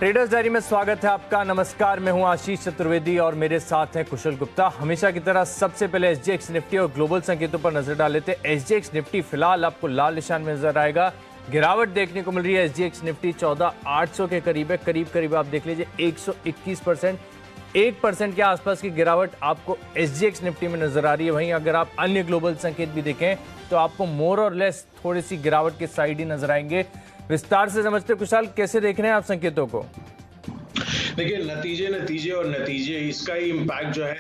Traders diary में स्वागत है आपका। नमस्कार, मैं हूं आशीष चतुर्वेदी और मेरे साथ हैं कुशल गुप्ता। हमेशा की तरह सबसे पहले एसजीएक्स निफ्टी और ग्लोबल संकेतों पर नजर डाल लेते हैं। एसजीएक्स निफ्टी फिलहाल आपको लाल निशान में नजर आएगा। गिरावट देखने को मिल रही है। एसजीएक्स निफ्टी 14,800 के करीब है। करीब आप देख लीजिए 121%, 1% के आसपास की गिरावट आपको एसजीएक्स निफ्टी में नजर आ रही है। वहीं अगर आप अन्य ग्लोबल संकेत भी देखें तो आपको मोर और लेस थोड़ी सी गिरावट के साइड ही नजर आएंगे। विस्तार से समझते कुशाल, कैसे देख रहे हैं आप संकेतों को? देखिए, नतीजे इसका ही इम्पैक्ट जो है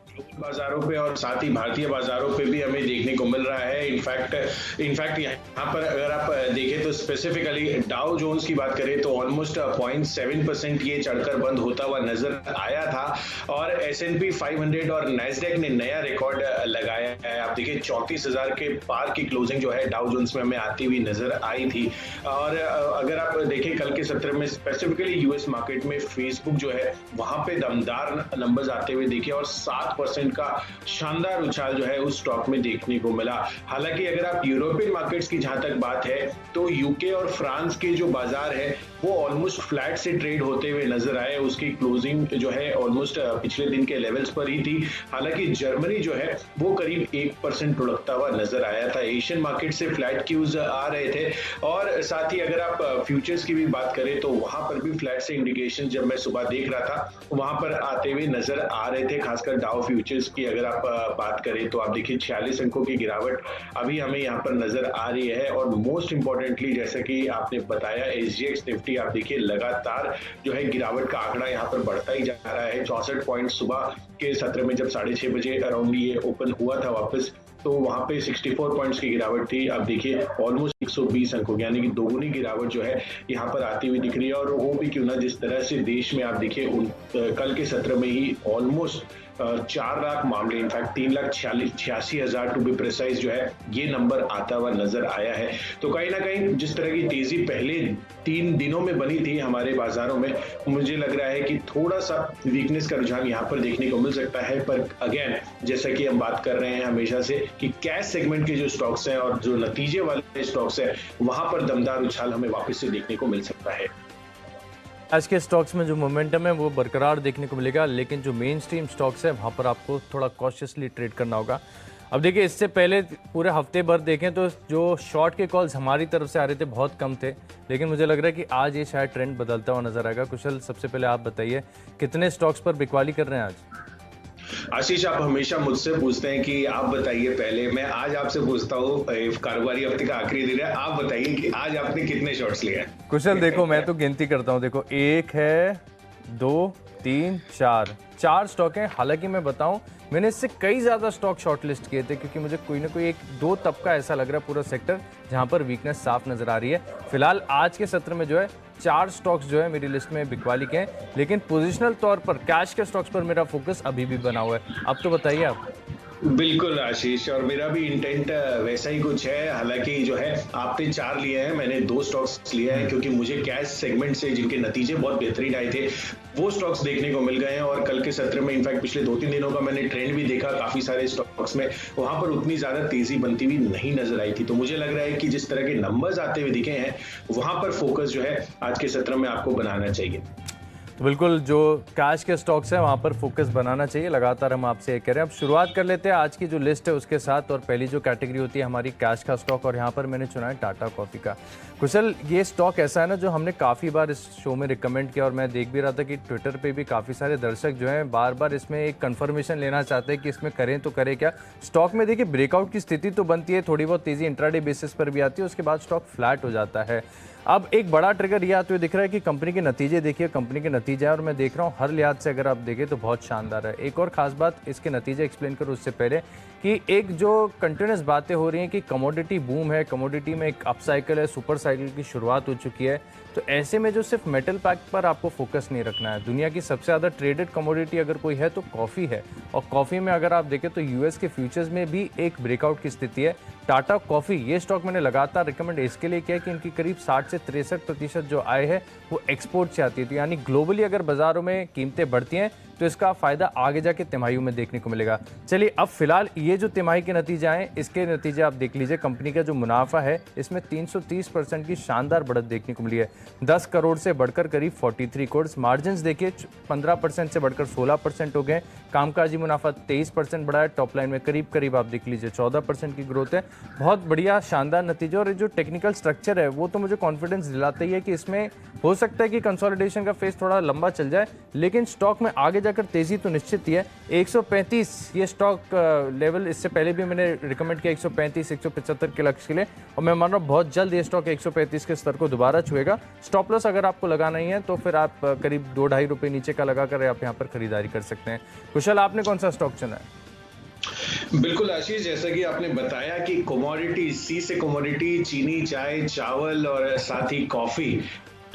ग्लोबल बाजारों पे और साथ ही भारतीय बाजारों पे भी हमें देखने को मिल रहा है। इनफैक्ट यहाँ पर अगर आप देखें तो स्पेसिफिकली डाउ जोन्स की बात करें तो ऑलमोस्ट 0.7% ये चढ़कर बंद होता हुआ नजर आया था और S&P 500 और नैस्डैक ने नया रिकॉर्ड लगाया है। आप देखिए 34,000 के पार की क्लोजिंग जो है डाउ जोन्स में हमें आती हुई नजर आई थी। और अगर आप देखें कल के सत्र में स्पेसिफिकली यूएस मार्केट में फेसबुक जो है वहां पे दमदार नंबर्स आते हुए देखे और 7% का शानदार उछाल जो है उस स्टॉक में देखने को मिला। हालांकि अगर आप यूरोपियन मार्केट्स की जहां तक बात है तो यूके और फ्रांस के जो बाजार है वो ऑलमोस्ट फ्लैट से ट्रेड होते हुए नजर आए। उसकी क्लोजिंग जो है ऑलमोस्ट पिछले दिन के लेवल्स पर ही थी। हालांकि जर्मनी जो है वो करीब 1% लुढ़कता हुआ नजर आया था। एशियन मार्केट से फ्लैट क्यूज आ रहे थे और साथ ही अगर आप फ्यूचर्स की भी बात करें तो वहां पर भी फ्लैट से इंडिकेशन जब मैं सुबह देख रहा था वहां पर आते हुए नजर आ रहे थे। खासकर डाउ फ्यूचर्स की अगर आप बात करें तो आप देखिए 46 अंकों की गिरावट अभी हमें यहाँ पर नजर आ रही है। और मोस्ट इंपॉर्टेंटली जैसा कि आपने बताया एसजीएक्स निफ्टी आप देखिए लगातार जो है गिरावट का आंकड़ा यहाँ पर बढ़ता ही जा रहा है। 64 पॉइंट सुबह के सत्र में जब 6:30 बजे अराउंड ये ओपन हुआ था वापस तो वहां पे 64 पॉइंट्स की गिरावट थी। अब देखिए ऑलमोस्ट 120 अंकों यानी कि दोगुनी गिरावट जो है यहाँ पर आती हुई दिख रही है। और वो भी क्यों ना जिस तरह से देश में आप देखिए कल के सत्र में ही ऑलमोस्ट 4 लाख मामले, इनफैक्ट 3,86,000 टू बी प्रिसाइज जो है ये नंबर आता हुआ नजर आया है। तो कहीं ना कहीं जिस तरह की तेजी पहले 3 दिनों में बनी थी हमारे बाजारों में, मुझे लग रहा है कि थोड़ा सा वीकनेस का रुझान यहाँ पर देखने को मिल सकता है। पर अगेन जैसा कि हम बात कर रहे हैं हमेशा से कि कैश सेगमेंट के जो स्टॉक्स हैं और जो नतीजे वाले स्टॉक्स हैं वहां पर दमदार उछाल हमें वापस से देखने को मिल सकता है। आज के स्टॉक्स में जो मोमेंटम है वो बरकरार देखने को मिलेगा, लेकिन जो मेन स्ट्रीम स्टॉक्स है वहाँ पर आपको थोड़ा कॉशियसली ट्रेड करना होगा। अब देखिए इससे पहले पूरे हफ्ते भर देखें तो जो शॉर्ट के कॉल्स हमारी तरफ से आ रहे थे बहुत कम थे, लेकिन मुझे लग रहा है कि आज ये शायद ट्रेंड बदलता हुआ नजर आएगा। कुशल, सबसे पहले आप बताइए कितने स्टॉक्स पर बिकवाली कर रहे हैं आज? आशीष, आप हमेशा मुझसे पूछते हैं कि आप बताइए पहले, मैं आज आपसे पूछता हूँ। कारोबारी हफ्ते का आखिरी दिन है, आप बताइए कि आज आपने कितने शॉट्स लिए हैं? कुशल देखो, मैं तो गिनती करता हूँ। देखो 1 है, 2, 3, 4 स्टॉक हैं। हालांकि मैं बताऊं मैंने इससे कई ज़्यादा स्टॉक शॉर्टलिस्ट किए थे क्योंकि मुझे कोई ना कोई 1-2 तबका ऐसा लग रहा है पूरा सेक्टर जहां पर वीकनेस साफ नजर आ रही है। फिलहाल आज के सत्र में जो है 4 स्टॉक्स जो है मेरी लिस्ट में बिकवाली के हैं, लेकिन पोजिशनल तौर पर कैश के स्टॉक्स पर मेरा फोकस अभी भी बना हुआ है। अब तो बताइए आप। बिल्कुल आशीष, और मेरा भी इंटेंट वैसा ही कुछ है। हालांकि जो है आपने 4 लिए हैं, मैंने 2 स्टॉक्स लिए हैं क्योंकि मुझे कैश सेगमेंट से जिनके नतीजे बहुत बेहतरीन आए थे वो स्टॉक्स देखने को मिल गए हैं। और कल के सत्र में इनफैक्ट पिछले 2-3 दिनों का मैंने ट्रेंड भी देखा काफी सारे स्टॉक्स में, वहां पर उतनी ज्यादा तेजी बनती हुई नहीं नजर आई थी। तो मुझे लग रहा है कि जिस तरह के नंबर्स आते हुए दिखे हैं वहां पर फोकस जो है आज के सत्र में आपको बनाना चाहिए। तो बिल्कुल जो कैश के स्टॉक्स हैं वहाँ पर फोकस बनाना चाहिए, लगातार हम आपसे ये कह रहे हैं। अब शुरुआत कर लेते हैं आज की जो लिस्ट है उसके साथ। और पहली जो कैटेगरी होती है हमारी कैश का स्टॉक, और यहाँ पर मैंने चुना है टाटा कॉफ़ी का। कुशल, ये स्टॉक ऐसा है ना जो हमने काफ़ी बार इस शो में रिकमेंड किया और मैं देख भी रहा था कि ट्विटर पर भी काफ़ी सारे दर्शक जो हैं बार बार इसमें एक कन्फर्मेशन लेना चाहते हैं कि इसमें करें तो करें क्या। स्टॉक में देखिए ब्रेकआउट की स्थिति तो बनती है, थोड़ी बहुत तेज़ी इंट्राडे बेसिस पर भी आती है, उसके बाद स्टॉक फ्लैट हो जाता है। अब एक बड़ा ट्रिगर ये आते हुए दिख रहा है कि कंपनी के नतीजे देखिए, कंपनी के नतीजे हैं और मैं देख रहा हूँ हर लिहाज से अगर आप देखें तो बहुत शानदार है। एक और खास बात इसके नतीजे एक्सप्लेन करूँ उससे पहले कि एक जो कंटिन्यूस बातें हो रही हैं कि कमोडिटी बूम है, कमोडिटी में एक अपसाइकिल है, सुपर साइकिल की शुरुआत हो चुकी है, तो ऐसे में जो सिर्फ मेटल पैक पर आपको फोकस नहीं रखना है। दुनिया की सबसे ज़्यादा ट्रेडेड कमोडिटी अगर कोई है तो कॉफ़ी है, और कॉफ़ी में अगर आप देखें तो यूएस के फ्यूचर्स में भी एक ब्रेकआउट की स्थिति है। टाटा कॉफ़ी ये स्टॉक मैंने लगातार रिकमेंड इसके लिए किया कि इनकी करीब 60 से 63% जो आय है वो एक्सपोर्ट से आती है। तो यानी ग्लोबली अगर बाजारों में कीमतें बढ़ती हैं तो तो इसका फ़ायदा आगे जाके तिमाहियों में देखने को मिलेगा। चलिए अब फिलहाल ये जो तिमाही के नतीजे आए, इसके नतीजे आप देख लीजिए। कंपनी का जो मुनाफा है इसमें 330% की शानदार बढ़त देखने को मिली है, 10 करोड़ से बढ़कर करीब 43 करोड़। मार्जिन देखिए 15% से बढ़कर 16% हो गए। कामकाजी मुनाफा 23% बढ़ा है। टॉप लाइन में करीब करीब आप देख लीजिए 14% की ग्रोथ है। बहुत बढ़िया शानदार नतीजे। और जो टेक्निकल स्ट्रक्चर है वो तो मुझे कॉन्फिडेंस दिलाता ही है कि इसमें हो सकता है कि कंसोलिडेशन का फेज थोड़ा लंबा चल जाए, लेकिन स्टॉक में आगे जाकर तेजी तो निश्चित ही है। 135 ये स्टॉक लेवल, इससे पहले भी मैंने रिकमेंड किया 135 175 के लक्ष्य के लिए, और मैं मान रहा हूँ बहुत जल्द ये स्टॉक 135 के स्तर को दोबारा छुएगा। स्टॉप लॉस अगर आपको लगाना ही है तो फिर आप करीब 2-2.5 रुपये नीचे का लगाकर आप यहाँ पर खरीदारी कर सकते हैं। कुशल, आपने कौन सा स्टॉक चुना है? बिल्कुल आशीष, जैसा कि आपने बताया कि कमोडिटी, सी से कमोडिटी, चीनी, चाय, चावल और साथ ही कॉफी,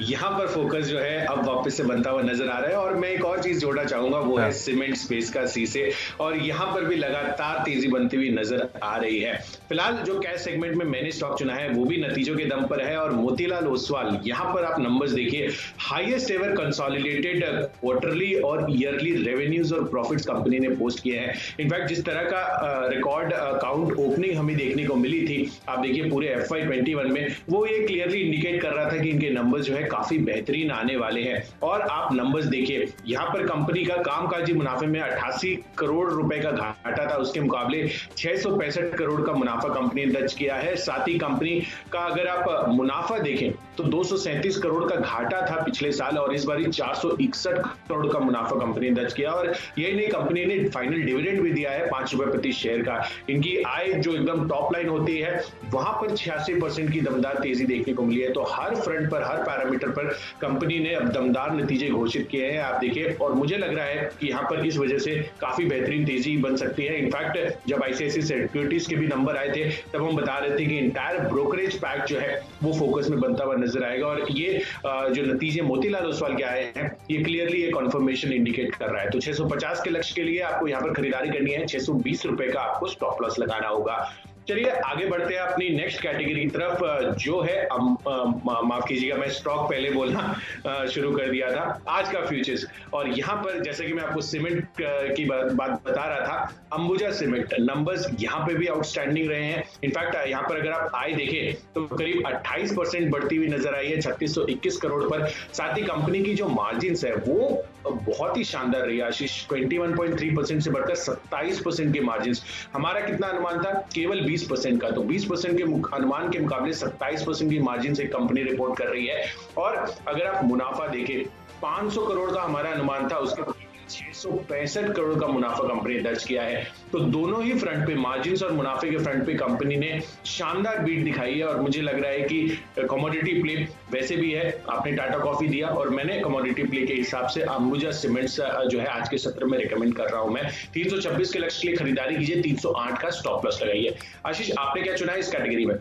यहाँ पर फोकस जो है अब वापस से बनता हुआ नजर आ रहा है। और मैं एक और चीज जोड़ना चाहूंगा, वो है सीमेंट स्पेस का सी से, और यहाँ पर भी लगातार तेजी बनती हुई नजर आ रही है। फिलहाल जो कैश सेगमेंट में मैंने स्टॉक चुना है वो भी नतीजों के दम पर है, और मोतीलाल ओसवाल, यहाँ पर आप नंबर्स देखिए, हाईएस्ट एवर कंसोलिडेटेड क्वार्टरली और ईयरली रेवेन्यूज और प्रॉफिट्स कंपनी ने पोस्ट किए हैं। इनफैक्ट जिस तरह का रिकॉर्ड अकाउंट ओपनिंग हमें देखने को मिली थी, आप देखिए पूरे FY21 में, वो ये क्लियरली इंडिकेट कर रहा था कि इनके नंबर्स जो है काफी बेहतरीन आने वाले हैं। और आप नंबर्स देखिए, यहाँ पर कंपनी का कामकाजी मुनाफे में 88 करोड़ रुपए का घाटा था, उसके मुकाबले 665 करोड़ का मुनाफा कंपनी ने दर्ज किया है। साथ ही कंपनी का अगर आप मुनाफा देखें तो 237 करोड़ का घाटा था पिछले साल, और इस बार 461 करोड़ का मुनाफा कंपनी ने दर्ज किया। और यही नहीं, कंपनी ने फाइनल डिविडेंड भी दिया है 5 रुपए प्रति शेयर का। इनकी आय जो एकदम टॉप लाइन होती है, वहां पर 86% की दमदार तेजी देखने को मिली है। तो हर फ्रंट पर, हर पैरामीटर पर कंपनी ने अब दमदार नतीजे घोषित किए हैं, आप देखिए। और मुझे लग रहा है कि यहाँ पर इस वजह से काफी बेहतरीन तेजी बन सकती है। इनफैक्ट जब ICICI सिक्योरिटीज के भी नंबर आए थे तब हम बता रहे थे कि इंटायर ब्रोकरेज पैक जो है वो फोकस में बनता हुआ नजर आएगा। और ये जो नतीजे मोतीलाल ओसवाल के आए हैं, ये क्लियरली एक कन्फर्मेशन इंडिकेट कर रहा है। तो 650 के लक्ष्य के लिए आपको यहाँ पर खरीदारी करनी है, 620 रुपए का आपको स्टॉप लॉस लगाना होगा। चलिए आगे बढ़ते हैं अपनी नेक्स्ट कैटेगरी की तरफ, जो है माफ कीजिएगा, मैं स्टॉक पहले बोलना शुरू कर दिया था, आज का फ्यूचर्स। और यहाँ पर जैसे कि मैं आपको सीमेंट की बात बता रहा था, अंबुजा सीमेंट नंबर्स यहाँ पे भी आउटस्टैंडिंग रहे हैं। इनफैक्ट यहाँ पर अगर आप आय देखें तो करीब 28% बढ़ती हुई नजर आई है 3621 करोड़ पर। साथ ही कंपनी की जो मार्जिन है वो बहुत ही शानदार रही है आशीष, 21.3% से बढ़कर 27% के मार्जिन। हमारा कितना अनुमान था? केवल 20% का। तो 20% के अनुमान के मुकाबले 27% की मार्जिन से कंपनी रिपोर्ट कर रही है। और अगर आप मुनाफा देखें, 500 करोड़ का हमारा अनुमान था, उसके 665 करोड़ का मुनाफा कंपनी ने दर्ज किया है। तो दोनों ही फ्रंट पे, मार्जिन और मुनाफे के फ्रंट पे कंपनी ने शानदार बीट दिखाई है। और मुझे लग रहा है कि कमोडिटी प्ले वैसे भी है, आपने टाटा कॉफी दिया और मैंने कमोडिटी प्ले के हिसाब से अंबुजा सीमेंट्स जो है आज के सत्र में रिकमेंड कर रहा हूं मैं। 326 के लक्ष्य के लिए खरीदारी कीजिए, 308 का स्टॉप लॉस लगाइए। आशीष, आपने क्या चुना है इस कैटेगरी में?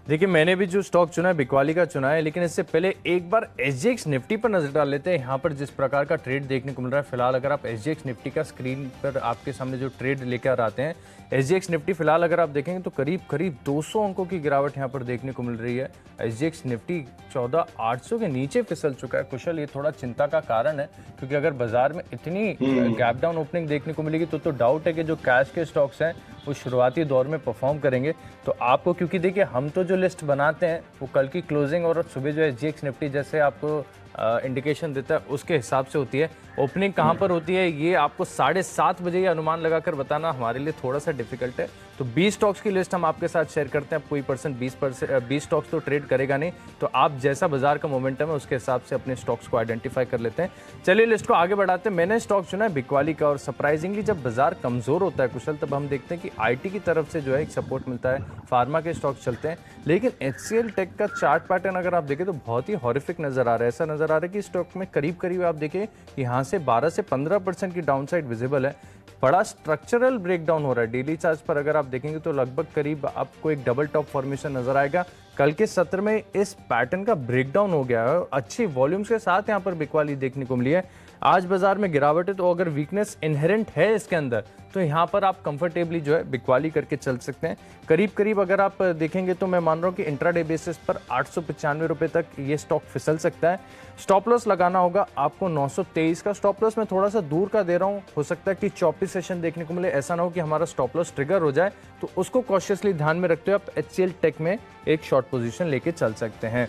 देखिए, मैंने भी जो स्टॉक चुना है बिकवाली का चुना है, लेकिन इससे पहले एक बार SGX निफ्टी पर नजर डाल लेते हैं। यहाँ पर जिस प्रकार का ट्रेड देखने को मिल रहा है फिलहाल, अगर आप SGX निफ्टी का स्क्रीन पर आपके सामने जो ट्रेड लेकर आते हैं, SGX निफ्टी फिलहाल अगर आप देखेंगे तो करीब 200 अंकों की गिरावट यहाँ पर देखने को मिल रही है। SGX निफ्टी 14,800 के नीचे फिसल चुका है। कुशल, ये थोड़ा चिंता का कारण है, क्योंकि अगर बाजार में इतनी गैप डाउन ओपनिंग देखने को मिलेगी तो डाउट है कि जो कैश के स्टॉक्स हैं वो शुरुआती दौर में परफॉर्म करेंगे। तो आपको, क्योंकि देखिए हम तो जो लिस्ट बनाते हैं वो कल की क्लोजिंग और सुबह जो SGX निफ्टी जैसे आपको इंडिकेशन देता है उसके हिसाब से होती है। ओपनिंग कहाँ पर होती है ये आपको 7:30 बजे ये अनुमान लगाकर बताना हमारे लिए थोड़ा सा डिफिकल्ट है। तो 20 स्टॉक्स की लिस्ट हम आपके साथ शेयर करते हैं। कोई पर्सन 20 स्टॉक्स तो ट्रेड करेगा नहीं, तो आप जैसा बाजार का मोमेंटम है उसके हिसाब से अपने स्टॉक्स को आइडेंटिफाई कर लेते हैं। चलिए लिस्ट को आगे बढ़ाते हैं। मैंने स्टॉक चुना है बिकवाली का, और सरप्राइजिंगली जब बाजार कमजोर होता है कुशल, तब हम देखते हैं कि IT की तरफ से जो है एक सपोर्ट मिलता है, फार्मा के स्टॉक्स चलते हैं। लेकिन HCL टेक का चार्ट पैटर्न अगर आप देखें तो बहुत ही हॉरिफिक नजर आ रहा है। ऐसा नजर आ रहा है कि स्टॉक में करीब आप देखिए यहाँ से 12 से 15% की डाउनसाइड विजिबल है। बड़ा स्ट्रक्चरल ब्रेकडाउन हो रहा है। डेली चार्ज पर अगर आप देखेंगे तो लगभग करीब आपको एक डबल टॉप फॉर्मेशन नजर आएगा। कल के सत्र में इस पैटर्न का ब्रेकडाउन हो गया है, अच्छी वॉल्यूम्स के साथ यहाँ पर बिकवाली देखने को मिली है। आज बाजार में गिरावट है, तो अगर वीकनेस इनहेरेंट है इसके अंदर तो यहाँ पर आप कंफर्टेबली जो है बिकवाली करके चल सकते हैं। करीब करीब अगर आप देखेंगे तो मैं मान रहा हूँ कि इंट्राडे बेसिस पर 895 रुपए तक ये स्टॉक फिसल सकता है। स्टॉप लॉस लगाना होगा आपको 923 का। स्टॉप लॉस मैं थोड़ा सा दूर का दे रहा हूँ, हो सकता है कि 24 सेशन देखने को मिले, ऐसा ना हो कि हमारा स्टॉप लॉस ट्रिगर हो जाए, तो उसको कॉशियसली ध्यान में रखते हुए आप HCL टेक में एक शॉर्ट पोजीशन लेके चल सकते हैं।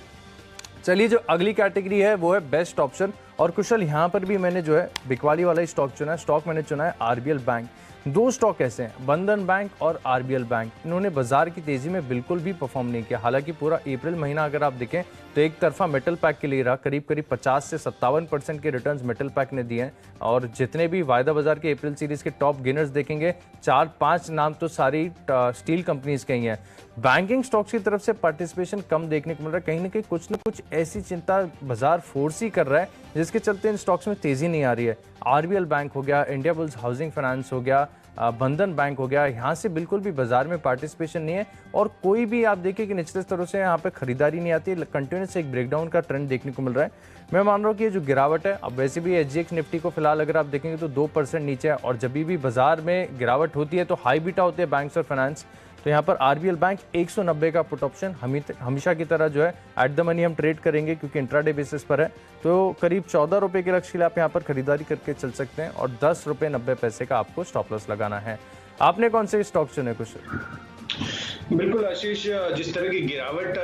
चलिए, जो अगली कैटेगरी है वो है बेस्ट ऑप्शन, और कुशल यहाँ पर भी मैंने जो है बिकवाली वाला ही स्टॉक चुना है। स्टॉक मैंने चुना है RBL बैंक। दो स्टॉक ऐसे हैं, बंधन बैंक और RBL बैंक, इन्होंने बाजार की तेजी में बिल्कुल भी परफॉर्म नहीं किया। हालांकि पूरा अप्रैल महीना अगर आप देखें तो एक तरफा मेटल पैक के लिए रहा, करीब करीब 50 से 57% के रिटर्न्स मेटल पैक ने दिए हैं। और जितने भी वायदा बाजार के अप्रैल सीरीज के टॉप गेनर्स देखेंगे, 4-5 नाम तो सारी स्टील कंपनीज के ही हैं। बैंकिंग स्टॉक्स की तरफ से पार्टिसिपेशन कम देखने को मिल रहा है, कहीं ना कहीं कुछ न कुछ ऐसी चिंता बाजार फोर्स ही कर रहा है जिसके चलते इन स्टॉक्स में तेजी नहीं आ रही है। RBL बैंक हो गया, इंडिया बुल्स हाउसिंग फाइनेंस हो गया, बंधन बैंक हो गया, यहाँ से बिल्कुल भी बाजार में पार्टिसिपेशन नहीं है, और कोई भी आप देखिए कि निचले स्तरों से यहाँ पे खरीदारी नहीं आती है। कंटिन्यूस एक ब्रेकडाउन का ट्रेंड देखने को मिल रहा है। मैं मान रहा हूँ कि ये जो गिरावट है, अब वैसे भी SGX निफ्टी को फिलहाल अगर आप देखेंगे तो 2% नीचे है, और जब भी बाजार में गिरावट होती है तो हाई बीटा होते हैं बैंक्स और फाइनेंस। तो यहाँ पर RBL बैंक 190 का पुट ऑप्शन हमेशा की तरह जो है एट द मनी हम ट्रेड करेंगे, क्योंकि इंट्राडे बेसिस पर है। तो करीब 14 रुपए के लक्ष्य के लिए आप यहाँ पर खरीदारी करके चल सकते हैं, और 10 रुपये 90 पैसे का आपको स्टॉप लॉस लगाना है। आपने कौन से स्टॉक चुने कुछ? बिल्कुल आशीष, जिस तरह की गिरावट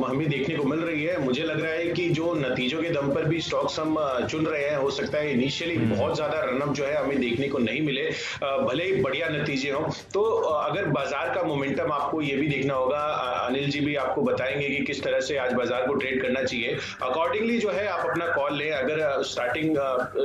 हमें देखने को मिल रही है, मुझे लग रहा है कि जो नतीजों के दम पर भी स्टॉक्स हम चुन रहे हैं, हो सकता है इनिशियली बहुत ज्यादा रनअप जो है हमें देखने को नहीं मिले, भले ही बढ़िया नतीजे हों। तो अगर बाजार का मोमेंटम आपको ये भी देखना होगा, अनिल जी भी आपको बताएंगे कि किस तरह से आज बाजार को ट्रेड करना चाहिए। अकॉर्डिंगली जो है आप अपना कॉल लें। अगर स्टार्टिंग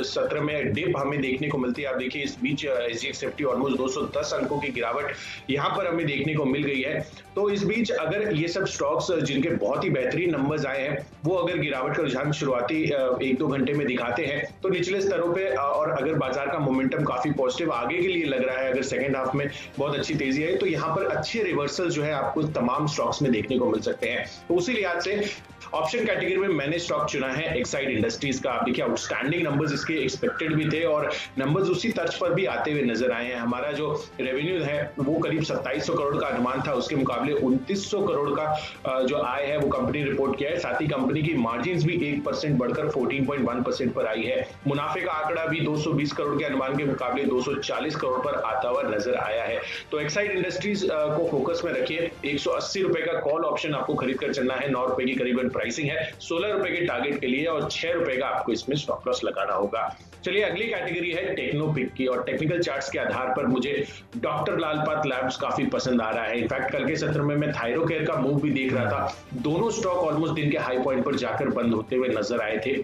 सत्र में डिप हमें देखने को मिलती है, आप देखिए इस बीच SGX निफ्टी ऑलमोस्ट 210 अंकों की गिरावट यहाँ पर हमें देखने को मिल गई है। तो इस बीच अगर ये सब स्टॉक्स जिनके बहुत ही बेहतरीन नंबर्स आए हैं, वो अगर गिरावट का रुझान शुरुआती 1-2 घंटे में दिखाते हैं, तो निचले स्तरों पे, और अगर बाजार का मोमेंटम काफी पॉजिटिव आगे के लिए लग रहा है, अगर सेकंड हाफ में बहुत अच्छी तेजी है, तो यहाँ पर अच्छे रिवर्सल जो है आपको तमाम स्टॉक्स में देखने को मिल सकते हैं। तो उसी लिहाज से ऑप्शन कैटेगरी में मैंने स्टॉक चुना है एक्साइड इंडस्ट्रीज का। आप देखिए आउटस्टैंडिंग नंबर्स इसके एक्सपेक्टेड भी थे, और नंबर्स उसी तर्ज पर भी आते हुए नजर आए हैं। हमारा जो रेवेन्यू है वो करीब 2700 करोड़ का अनुमान था, उसके मुकाबले 2900 करोड़ का जो आय है वो कंपनी रिपोर्ट किया है। साथ ही कंपनी की मार्जिन भी 1% बढ़कर 14.1% पर आई है। मुनाफे का आंकड़ा भी 220 करोड़ के अनुमान के मुकाबले 240 करोड़ पर आता हुआ नजर आया है। तो एक्साइड इंडस्ट्रीज को फोकस में रखिए। 180 रुपए का कॉल ऑप्शन आपको खरीद कर चलना है। 9 रुपए की करीबन प्राइसिंग है, 16 रुपए के टारगेट के लिए, और 6 रुपए का आपको इसमें स्टॉप लॉस लगाना होगा। चलिए, अगली कैटेगरी है टेक्नोपिक की, और टेक्निकल चार्ट्स के आधार पर मुझे डॉक्टर लाल पाथ लैब्स काफी पसंद आ रहा है। इनफैक्ट कल के सत्र में मैं थायरोकेयर का मूव भी देख रहा था। दोनों स्टॉक ऑलमोस्ट दिन के हाई पॉइंट पर जाकर बंद होते हुए नजर आए थे।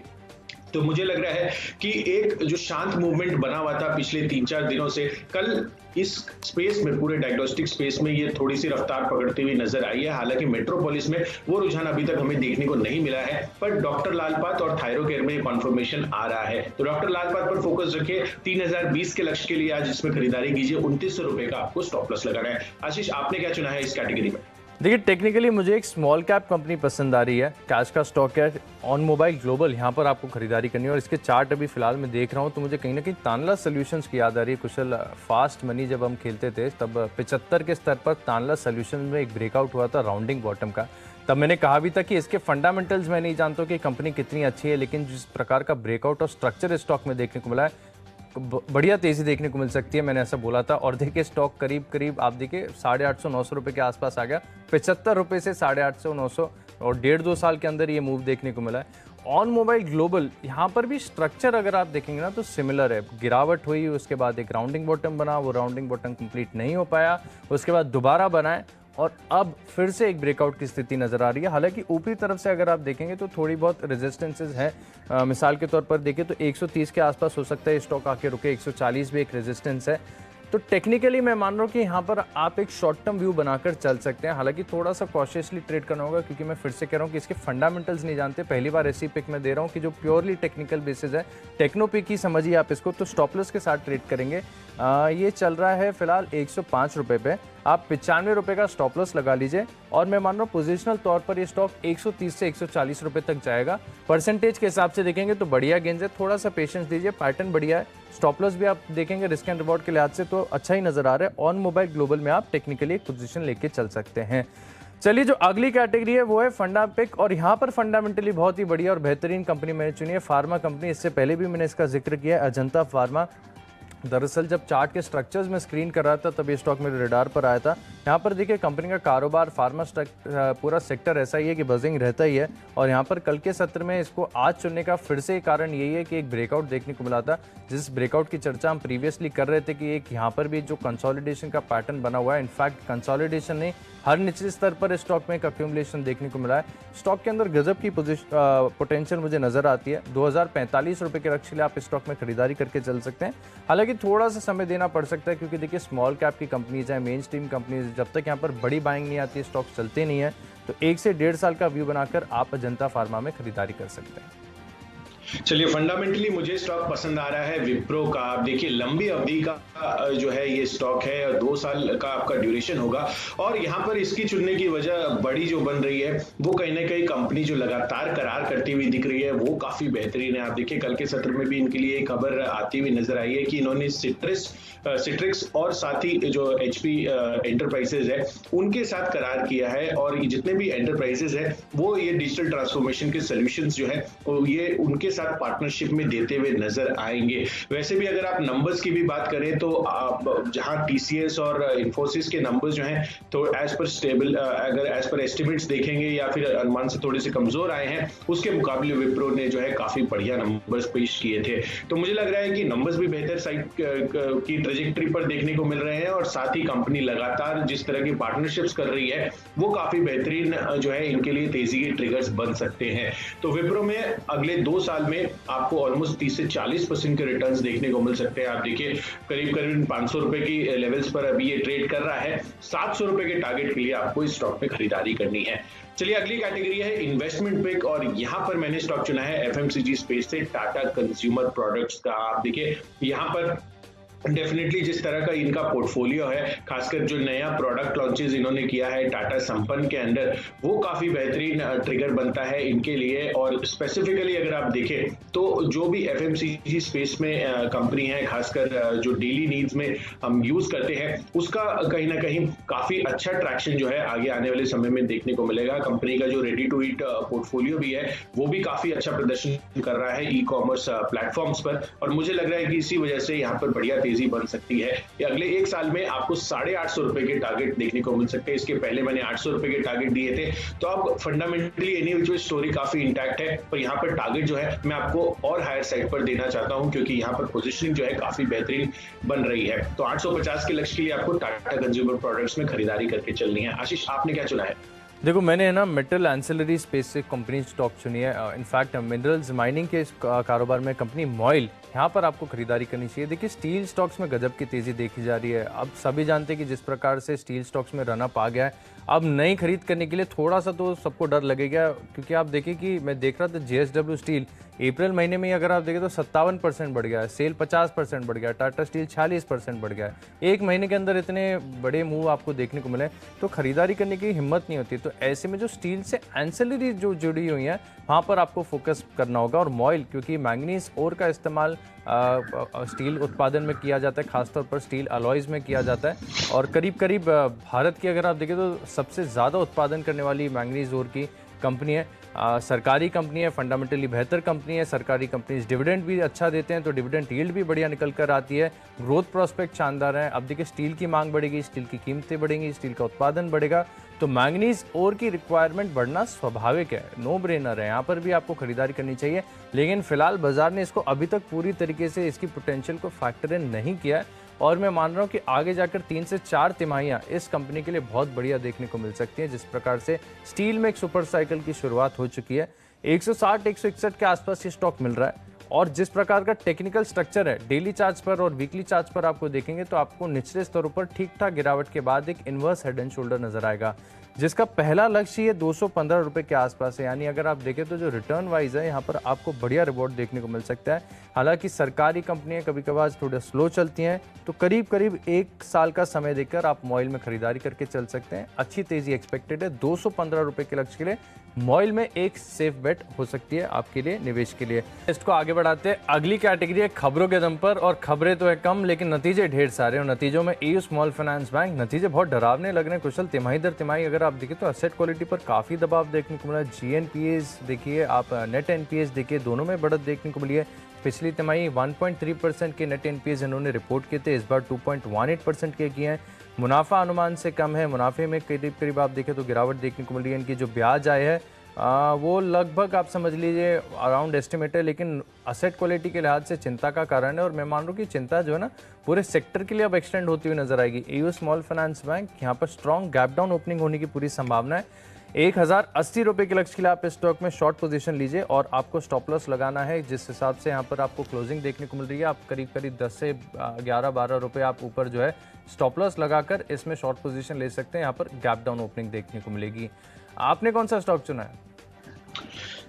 तो मुझे लग रहा है कि एक जो शांत मूवमेंट बना हुआ था पिछले 3-4 दिनों से, कल इस स्पेस में, पूरे डायग्नोस्टिक स्पेस में ये थोड़ी सी रफ्तार पकड़ती हुई नजर आई है। हालांकि मेट्रोपोलिस में वो रुझान अभी तक हमें देखने को नहीं मिला है, पर डॉक्टर लाल पाथ और थायरोकेयर में कॉन्फर्मेशन आ रहा है। तो डॉक्टर लाल पाथ पर फोकस रखिए। 3020 के लक्ष्य के लिए आज इसमें खरीदारी कीजिए। 2900 रुपए का आपको स्टॉप लॉस लगाना है। आशीष, आपने क्या चुना है इस कैटेगरी में? देखिए, टेक्निकली मुझे एक स्मॉल कैप कंपनी पसंद आ रही है। कैश का स्टॉक है ऑन मोबाइल ग्लोबल, यहाँ पर आपको खरीदारी करनी है। और इसके चार्ट अभी फिलहाल मैं देख रहा हूँ तो मुझे कहीं ना कहीं तानला सॉल्यूशंस की याद आ रही है। कुशल, फास्ट मनी जब हम खेलते थे तब 75 के स्तर पर तानला सॉल्यूशंस में एक ब्रेकआउट हुआ था राउंडिंग बॉटम का। तब मैंने कहा भी था कि इसके फंडामेंटल्स मैं नहीं जानता कि कंपनी कितनी अच्छी है, लेकिन जिस प्रकार का ब्रेकआउट और स्ट्रक्चर स्टॉक में देखने को मिला है, बढ़िया तेजी देखने को मिल सकती है, मैंने ऐसा बोला था। और देखिए, स्टॉक करीब करीब आप देखिए 850-900 रुपए के आसपास आ गया। 75 रुपए से 850-900, और 1.5-2 साल के अंदर ये मूव देखने को मिला है। ऑन मोबाइल ग्लोबल, यहाँ पर भी स्ट्रक्चर अगर आप देखेंगे ना तो सिमिलर है। गिरावट हुई, उसके बाद एक राउंडिंग बॉटम बना, वो राउंडिंग बॉटम कंप्लीट नहीं हो पाया, उसके बाद दोबारा बनाए, और अब फिर से एक ब्रेकआउट की स्थिति नजर आ रही है। हालांकि ऊपरी तरफ से अगर आप देखेंगे तो थोड़ी बहुत रेजिस्टेंसेज है। मिसाल के तौर पर देखें तो 130 के आसपास हो सकता है स्टॉक आके रुके, 140 भी एक रेजिस्टेंस है। तो टेक्निकली मैं मान रहा हूँ कि यहाँ पर आप एक शॉर्ट टर्म व्यू बनाकर चल सकते हैं। हालांकि थोड़ा सा कॉशियसली ट्रेड करना होगा, क्योंकि मैं फिर से कह रहा हूँ कि इसके फंडामेंटल्स नहीं जानते। पहली बार ऐसी पिक में दे रहा हूँ कि जो प्योरली टेक्निकल बेसिस है। टेक्नोपिक ही समझिए आप इसको, तो स्टॉप लॉस के साथ ट्रेड करेंगे। ये चल रहा है फिलहाल 105 रुपये पे। आप 95 रुपये का स्टॉप लॉस लगा लीजिए और मैं मान रहा हूँ पोजिशनल तौर पर ये स्टॉक 130 से 140 रुपये तक जाएगा। परसेंटेज के हिसाब से देखेंगे तो बढ़िया गेंस है, थोड़ा सा पेशेंस दीजिए, पैटर्न बढ़िया है। स्टॉप लॉस भी आप देखेंगे रिस्क एंड रिवॉर्ड के लिहाज से तो अच्छा ही नजर आ रहा है। ऑन मोबाइल ग्लोबल में आप टेक्निकली एक पोजीशन लेके चल सकते हैं। चलिए, जो अगली कैटेगरी है वो है फंडा पिक, और यहाँ पर फंडामेंटली बहुत ही बढ़िया और बेहतरीन कंपनी मैंने चुनी है, फार्मा कंपनी। इससे पहले भी मैंने इसका जिक्र किया है, अजंता फार्मा। दरअसल जब चार्ट के स्ट्रक्चर्स में स्क्रीन कर रहा था तब ये स्टॉक मेरे रडार पर आया था। यहाँ पर देखिए कंपनी का कारोबार, फार्मा पूरा सेक्टर ऐसा ही है कि बजिंग रहता ही है, और यहाँ पर कल के सत्र में इसको आज चुनने का फिर से कारण यही है कि एक ब्रेकआउट देखने को मिला था, जिस ब्रेकआउट की चर्चा हम प्रीवियसली कर रहे थे कि एक यहाँ पर भी जो कंसोलिडेशन का पैटर्न बना हुआ है, इनफैक्ट कंसोलिडेशन नहीं, हर निचले स्तर पर स्टॉक में एक अक्यूमुलेशन देखने को मिला है। स्टॉक के अंदर गजब की पोटेंशियल मुझे नजर आती है। 2045 रुपये के लक्ष्य के लिए आप स्टॉक में खरीदारी करके चल सकते हैं। हालांकि थोड़ा सा समय देना पड़ सकता है, क्योंकि देखिए स्मॉल कैप की कंपनीज है, मेन स्ट्रीम कंपनीज, जब तक यहाँ पर बड़ी बाइंग नहीं आती है स्टॉक चलते नहीं है। तो 1 से 1.5 साल का व्यू बनाकर आप अजंता फार्मा में खरीदारी कर सकते हैं। चलिए, फंडामेंटली मुझे स्टॉक पसंद आ रहा है विप्रो का। आप देखिए लंबी अवधि का जो है ये स्टॉक है, 2 साल का आपका ड्यूरेशन होगा, और यहाँ पर इसकी चुनने की वजह बड़ी जो बन रही है वो कहीं ना कहीं कंपनी जो लगातार करार करती हुई दिख रही है वो काफी बेहतरीन है। आप देखिए कल के सत्र में भी इनके लिए एक खबर आती हुई नजर आई है कि इन्होंने सिट्रिक्स और साथ ही जो HP एंटरप्राइजेज है उनके साथ करार किया है, और जितने भी एंटरप्राइजेज है वो ये डिजिटल ट्रांसफॉर्मेशन के सोल्यूशंस जो है ये उनके साथ पार्टनरशिप में देते हुए नजर आएंगे। वैसे भी अगर आप नंबर्स की भी बात करें तो आप जहां TCS और इन्फोसिस के नंबर्स जो हैं तो एज पर स्टेबल, अगर एज पर एस्टिमेट्स देखेंगे या फिर अनुमान से थोड़े से कमजोर आए हैं, उसके मुकाबले विप्रो ने जो है काफी बढ़िया नंबर्स पेश किए थे। तो मुझे लग रहा है कि नंबर्स भी बेहतर साइड की ट्रेजेक्टरी पर देखने को मिल रहे हैं, और साथ ही कंपनी लगातार जिस तरह की पार्टनरशिप्स कर रही है वो काफी बेहतरीन जो है इनके लिए तेजी के ट्रिगर्स बन सकते हैं। तो विप्रो में अगले 2 साल में आपको ऑलमोस्ट 30 से 40% के रिटर्न्स देखने को मिल सकते हैं। आप देखिए करीब करीब 500 रुपए की लेवल्स पर अभी ये ट्रेड कर रहा है। 700 रुपए के टारगेट के लिए आपको इस स्टॉक में खरीदारी करनी है। चलिए, अगली कैटेगरी है इन्वेस्टमेंट पिक, और यहाँ पर मैंने स्टॉक चुना है FMCG स्पेस से टाटा कंज्यूमर प्रोडक्ट्स का। आप देखिए यहाँ पर डेफिनेटली जिस तरह का इनका पोर्टफोलियो है, खासकर जो नया प्रोडक्ट लॉन्चेस इन्होंने किया है टाटा संपन्न के अंदर, वो काफी बेहतरीन ट्रिगर बनता है इनके लिए। और स्पेसिफिकली अगर आप देखें तो जो भी FMCG स्पेस में कंपनी है, खासकर जो डेली नीड्स में हम यूज करते हैं, उसका कहीं ना कहीं काफी अच्छा ट्रैक्शन जो है आगे आने वाले समय में देखने को मिलेगा। कंपनी का जो रेडी टू ईट पोर्टफोलियो भी है वो भी काफी अच्छा प्रदर्शन कर रहा है ई-कॉमर्स प्लेटफॉर्म्स पर, और मुझे लग रहा है कि इसी वजह से यहाँ पर बढ़िया बन सकती है कि अगले 1 साल में आपको 850 रुपए के टारगेट देखने को मिल सकते हैं। इसके पहले मैंने 800 रुपए के टारगेट दिए थे। तो अब fundamentally any which way story काफी इंटैक्ट है, पर यहाँ पर टारगेट जो है मैं आपको और हायर साइड पर देना चाहता हूं, क्योंकि यहाँ पर पोजीशनिंग जो है काफी बेहतरीन बन रही है। तो 850 के लक्ष्य के लिए आपको टाटा कंज्यूमर प्रोडक्ट्स में खरीदारी करके चलनी है। आशीष, आपने क्या चुना है? देखो, मैंने ना मेटल एंसिलरी स्पेस से कंपनी स्टॉक चुनी है। इनफैक्ट मिनरल्स माइनिंग के कारोबार में कंपनी मॉइल, यहाँ पर आपको खरीदारी करनी चाहिए। देखिए स्टील स्टॉक्स में गजब की तेजी देखी जा रही है। अब सभी जानते हैं कि जिस प्रकार से स्टील स्टॉक्स में रनअप आ गया है, अब नई खरीद करने के लिए थोड़ा सा तो सबको डर लगेगा, क्योंकि आप देखिए कि मैं देख रहा था JSW स्टील अप्रैल महीने में ही अगर आप देखें तो 57% बढ़ गया है, सेल 50% बढ़ गया है, टाटा स्टील 46% बढ़ गया है। एक महीने के अंदर इतने बड़े मूव आपको देखने को मिले, तो खरीदारी करने की हिम्मत नहीं होती। तो ऐसे में जो स्टील से एंसिलरी जो जुड़ी हुई हैं वहाँ पर आपको फोकस करना होगा। और मॉइल, क्योंकि मैंगनीज ओर का इस्तेमाल स्टील उत्पादन में किया जाता है, खासतौर पर स्टील अलॉयज़ में किया जाता है, और करीब करीब भारत की अगर आप देखें तो सबसे ज़्यादा उत्पादन करने वाली मैंगनीज ओर की कंपनी है। सरकारी कंपनी है, फंडामेंटली बेहतर कंपनी है। सरकारी कंपनीज डिविडेंड भी अच्छा देते हैं, तो डिविडेंड यील्ड भी बढ़िया निकल कर आती है। ग्रोथ प्रोस्पेक्ट शानदार है। अब देखिए स्टील की मांग बढ़ेगी, स्टील की कीमतें बढ़ेंगी, स्टील का उत्पादन बढ़ेगा, तो मैंगनीज ओर की रिक्वायरमेंट बढ़ना स्वाभाविक है, नो ब्रेनर है। यहाँ पर भी आपको खरीदारी करनी चाहिए, लेकिन फिलहाल बाजार ने इसको अभी तक पूरी तरीके से इसकी पोटेंशियल को फैक्टर इन नहीं किया है, और मैं मान रहा हूँ कि आगे जाकर 3 से 4 तिमाहियाँ इस कंपनी के लिए बहुत बढ़िया देखने को मिल सकती हैं। जिस प्रकार से स्टील में एक सुपर साइकिल की शुरुआत हो चुकी है, 160-161 के आसपास ये स्टॉक मिल रहा है, और जिस प्रकार का टेक्निकल स्ट्रक्चर है डेली चार्ज पर और वीकली चार्ज पर आपको देखेंगे तो आपको निचले स्तरों पर ठीक ठाक गिरावट के बाद एक इन्वर्स हेड एंड शोल्डर नजर आएगा। जिसका पहला लक्ष्य ये 215 रुपये के आसपास है। यानी अगर आप देखें तो जो रिटर्न वाइज है यहाँ पर आपको बढ़िया रिवॉर्ड देखने को मिल सकता है। हालांकि सरकारी कंपनियां कभी कभार थोड़ा स्लो चलती हैं, तो करीब करीब 1 साल का समय देकर आप मॉइल में खरीदारी करके चल सकते हैं। अच्छी तेजी एक्सपेक्टेड है। 215 रुपये के लक्ष्य के लिए मॉइल में एक सेफ बेट हो सकती है आपके लिए, निवेश के लिए। इसको आगे बढ़ाते हैं। अगली कैटेगरी है खबरों के दम पर, और खबरें तो है कम लेकिन नतीजे ढेर सारे। और नतीजों में एयू स्मॉल फाइनेंस बैंक, नतीजे बहुत डरावने लग रहे हैं कुशल। तिमाही दर तिमाही अगर आप देखें तो एसेट क्वालिटी पर काफ़ी दबाव देखने को मिला है। GNPAs देखिए, आप नेट NPAs देखिए, दोनों में बढ़त देखने को मिली है। पिछली तिमाही 1.3% के नेट NPAs इन्होंने रिपोर्ट किए थे, इस बार 2.18% के किए हैं। मुनाफा अनुमान से कम है, मुनाफे में करीब करीब आप देखें तो गिरावट देखने को मिली है। इनकी जो ब्याज आय है वो लगभग आप समझ लीजिए अराउंड एस्टिमेट है, लेकिन असेट क्वालिटी के लिहाज से चिंता का कारण है। और मैं मान रहा हूँ कि चिंता जो है ना पूरे सेक्टर के लिए अब एक्सटेंड होती हुई नजर आएगी। एयू स्मॉल फाइनेंस बैंक, यहाँ पर स्ट्रॉन्ग गैप डाउन ओपनिंग होने की पूरी संभावना है। 1080 रुपये के लक्ष्य के लिए आप इस स्टॉक में शॉर्ट पोजीशन लीजिए, और आपको स्टॉप लॉस लगाना है जिस हिसाब से यहाँ पर आपको क्लोजिंग देखने को मिल रही है। आप करीब करीब 10 से 11-12 रुपये आप ऊपर जो है स्टॉप लॉस लगाकर इसमें शॉर्ट पोजीशन ले सकते हैं। यहाँ पर गैप डाउन ओपनिंग देखने को मिलेगी। आपने कौन सा स्टॉक चुना है?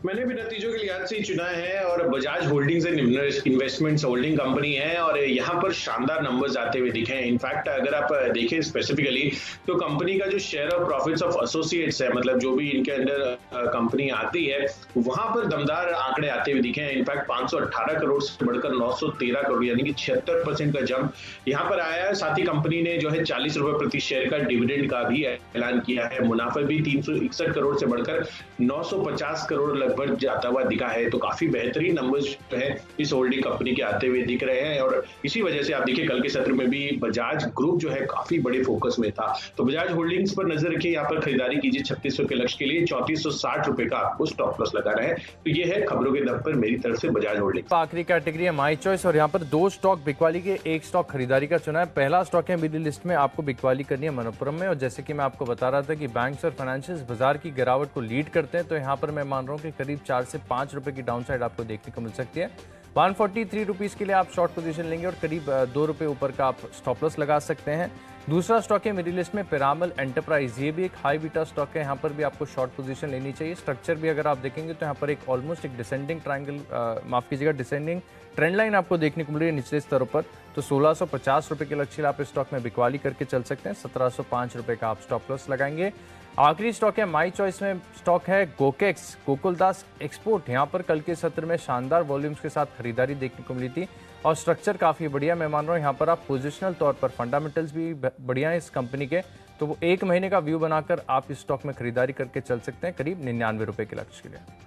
मैंने भी नतीजों के लिहाज से ही चुना है, और Bajaj holdings and investments holding company है, और यहाँ पर शानदार नंबर्स आते हुए दिखे हैं। इनफैक्ट अगर आप देखें स्पेसिफिकली तो कंपनी का जो share of profits of associates है, मतलब जो भी इनके अंदर कंपनी आती है, वहां पर दमदार आंकड़े आते हुए दिखे हैं। इनफैक्ट 518 करोड़ से बढ़कर 913 करोड़, यानी कि 76% का जंप यहाँ पर आया है। साथ ही कंपनी ने जो है 40 रुपए प्रति शेयर का डिविडेंड का भी ऐलान किया है। मुनाफा भी 361 करोड़ से बढ़कर 950 करोड़ लगभग जाता हुआ दिखा है। तो काफी बेहतरीन नंबर्स जो है इस होल्डिंग कंपनी के आते हुए दिख रहे हैं, और इसी वजह से आप देखिए कल के सत्र में भी बजाज ग्रुप जो है काफी बड़े फोकस में था। तो बजाज होल्डिंग्स पर नजर रखिए, यहाँ पर खरीदारी कीजिए 3600 के लक्ष्य के लिए। 3460 रुपए का आपको स्टॉप लॉस लगाना है। तो ये है खबरों के दम पर मेरी तरफ से बजाज होल्डिंग्स। आखिरी कैटेगरी है माई चॉइस, और यहाँ पर 2 स्टॉक बिकवाली के, 1 स्टॉक खरीदारी का चुना है। पहला स्टॉक है मेरी लिस्ट में, आपको बिकवाली करनी है मनप्पुरम में। और जैसे कि मैं आपको बता रहा था कि बैंक्स और फाइनेंशियल्स बाजार की गिरावट को लीड करते हैं, तो यहाँ पर मैं मान रहा हूँ कि करीब 4 से 5 रुपए की डाउन साइड आपको देखने को मिल सकती है। 143 रुपीज़ के लिए आप शॉर्ट पोजीशन लेंगे, और करीब 2 रुपये ऊपर का आप स्टॉप लॉस लगा सकते हैं। दूसरा स्टॉक है मेरी लिस्ट में पिरामल एंटरप्राइज, ये भी एक हाई बीटा स्टॉक है। यहाँ पर भी आपको शॉर्ट पोजीशन लेनी चाहिए। स्ट्रक्चर भी अगर आप देखेंगे तो यहाँ पर एक ऑलमोस्ट एक डिसेंडिंग ट्रायंगल, माफ कीजिएगा डिसेंडिंग ट्रेंड लाइन आपको देखने को मिल रही है निचले स्तरों पर। तो 1650 रुपये के लक्ष्य आप इस स्टॉक में बिकवाली करके चल सकते हैं। 1705 रुपये का आप स्टॉप लॉस लगाएंगे। आखिरी स्टॉक है माई चॉइस में, स्टॉक है गोकेक्स, गोकुलदास एक्सपोर्ट। यहाँ पर कल के सत्र में शानदार वॉल्यूम्स के साथ खरीदारी देखने को मिली थी, और स्ट्रक्चर काफ़ी बढ़िया। मैं मान रहा हूँ यहाँ पर आप पोजिशनल तौर पर, फंडामेंटल्स भी बढ़िया है इस कंपनी के, तो वो 1 महीने का व्यू बनाकर आप इस स्टॉक में खरीदारी करके चल सकते हैं करीब 99 रुपये के लक्ष्य के लिए।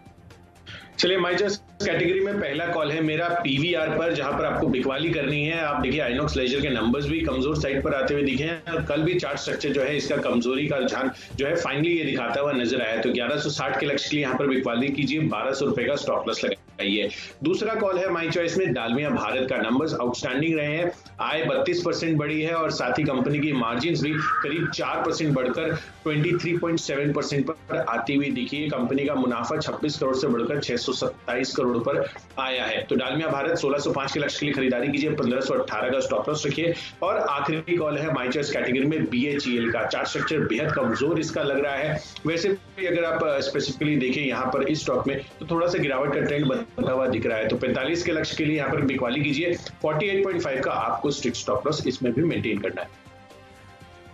चलिए माई चॉइस कैटेगरी में पहला कॉल है मेरा पीवीआर पर, जहां पर आपको बिकवाली करनी है। आप देखिए आइनॉक्स लेजर के नंबर्स भी कमजोर साइड पर आते हुए दिखे हैं, और कल भी चार्ट स्ट्रक्चर जो है इसका कमजोरी का रुझान जो है फाइनली ये दिखाता हुआ नजर आया। तो 1160 के लक्ष्य के लिए यहाँ पर बिकवाली कीजिए, 1200 रुपए का स्टॉप लॉस लगाइए। दूसरा कॉल है माई चॉइस में डालमिया भारत का। नंबर्स आउटस्टैंडिंग रहे हैं, आय 32% बढ़ी है, और साथ ही कंपनी की मार्जिन भी करीब 4% बढ़कर 23.7% पर आती हुई दिखी। कंपनी का मुनाफा 26 करोड़ से बढ़कर 627 करोड़ पर आया है। तो डालमिया भारत 1605 के लक्ष्य के लिए खरीदारी कीजिए, 1518 का स्टॉप लॉस रखिए। और आखिरी कॉल है माई चॉइस कैटेगरी में BHEL का। चार्ट स्ट्रक्चर बेहद कमजोर इसका लग रहा है। वैसे भी अगर आप स्पेसिफिकली देखें यहाँ पर इस स्टॉक में, तो थोड़ा सा गिरावट का ट्रेंड बनता हुआ दिख रहा है। तो 45 के लक्ष्य के लिए यहाँ पर बिकवाली कीजिए। 48.5 का आपको स्ट्रिक्ट स्टॉप लॉस इसमें भी मेंटेन करना है।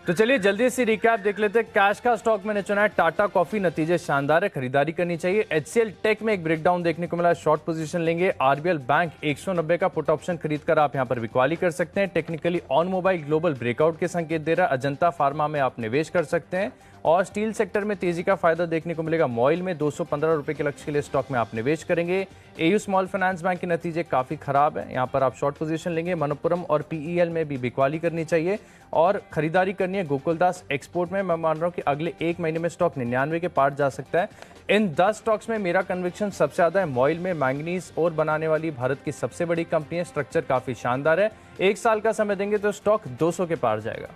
तो चलिए जल्दी से रिकैप देख लेते हैं। कैश का स्टॉक मैंने चुना है टाटा कॉफी, नतीजे शानदार है, खरीदारी करनी चाहिए। HCL टेक में एक ब्रेकडाउन देखने को मिला, शॉर्ट पोजीशन लेंगे। RBL बैंक 190 का पुट ऑप्शन खरीदकर आप यहां पर बिकवाली कर सकते हैं। Technically on mobile global breakout के संकेत दे रहा है। अजंता फार्मा में आप निवेश कर सकते हैं, और स्टील सेक्टर में तेजी का फायदा देखने को मिलेगा। मॉइल में 215 रुपए के लक्ष्य के लिए स्टॉक में आप निवेश करेंगे। एयू स्मॉल फाइनेंस बैंक के नतीजे काफी खराब है, यहाँ पर आप शॉर्ट पोजीशन लेंगे। मनप्पुरम और PEL में भी बिकवाली करनी चाहिए, और खरीदारी करनी है गोकुलदास एक्सपोर्ट में। मैं मान रहा हूँ कि अगले 1 महीने में स्टॉक 99 के पार जा सकता है। इन 10 स्टॉक्स में मेरा कन्विक्शन सबसे ज्यादा है। मॉइल में मैंगनीज और बनाने वाली भारत की सबसे बड़ी कंपनी है, स्ट्रक्चर काफी शानदार है। 1 साल का समय देंगे तो स्टॉक 200 के पार जाएगा।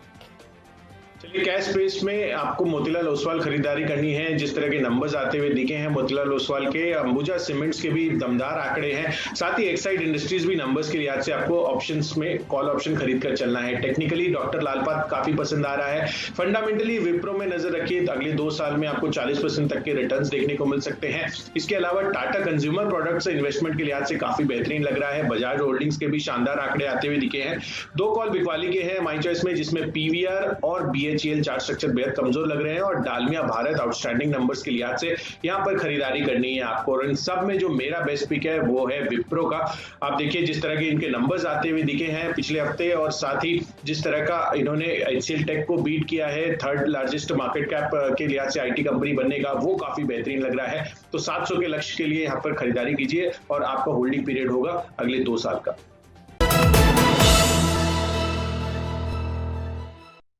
चलिए कैश स्पेस में आपको मोतीलाल ओसवाल खरीदारी करनी है। जिस तरह के नंबर्स आते हुए दिखे हैं मोतीलाल ओसवाल के, अंबुजा सीमेंट्स के भी दमदार आंकड़े हैं, साथ ही एक्साइड इंडस्ट्रीज भी नंबर्स के लिहाज से आपको ऑप्शंस में कॉल ऑप्शन खरीद कर चलना है। टेक्निकली डॉक्टर लालपात काफी पसंद आ रहा है। फंडामेंटली विप्रो में नजर रखिए, अगले 2 साल में आपको 40% तक के रिटर्न्स देखने को मिल सकते हैं। इसके अलावा टाटा कंज्यूमर प्रोडक्ट्स इन्वेस्टमेंट के लिहाज से काफी बेहतरीन लग रहा है। बजाज होल्डिंग्स के भी शानदार आंकड़े आते हुए दिखे हैं। 2 कॉल बिकवाली के हैं माई चॉइस में, जिसमें पीवीआर और बीएचईएल चार्ट स्ट्रक्चर बेहद कमजोर लग रहे हैं और डालमिया भारत आउटस्टैंडिंग नंबर्स के लिहाज से यहाँ पर खरीदारी करनी है आपको। और इन सब में जो मेरा बेस्ट पिक है वो है विप्रो का। आप देखिए जिस तरह के इनके नंबर्स आते हुए दिखे हैं पिछले हफ्ते, और साथ ही जिस तरह का इन्होंने एचसीएल टेक को बीट किया है, 3rd लार्जेस्ट मार्केट कैप के लिहाज से आईटी कंपनी बनने का, वो काफी बेहतरीन लग रहा है। तो 700 के लक्ष्य के लिए यहाँ पर खरीदारी कीजिए और आपका होल्डिंग पीरियड होगा अगले 2 साल का।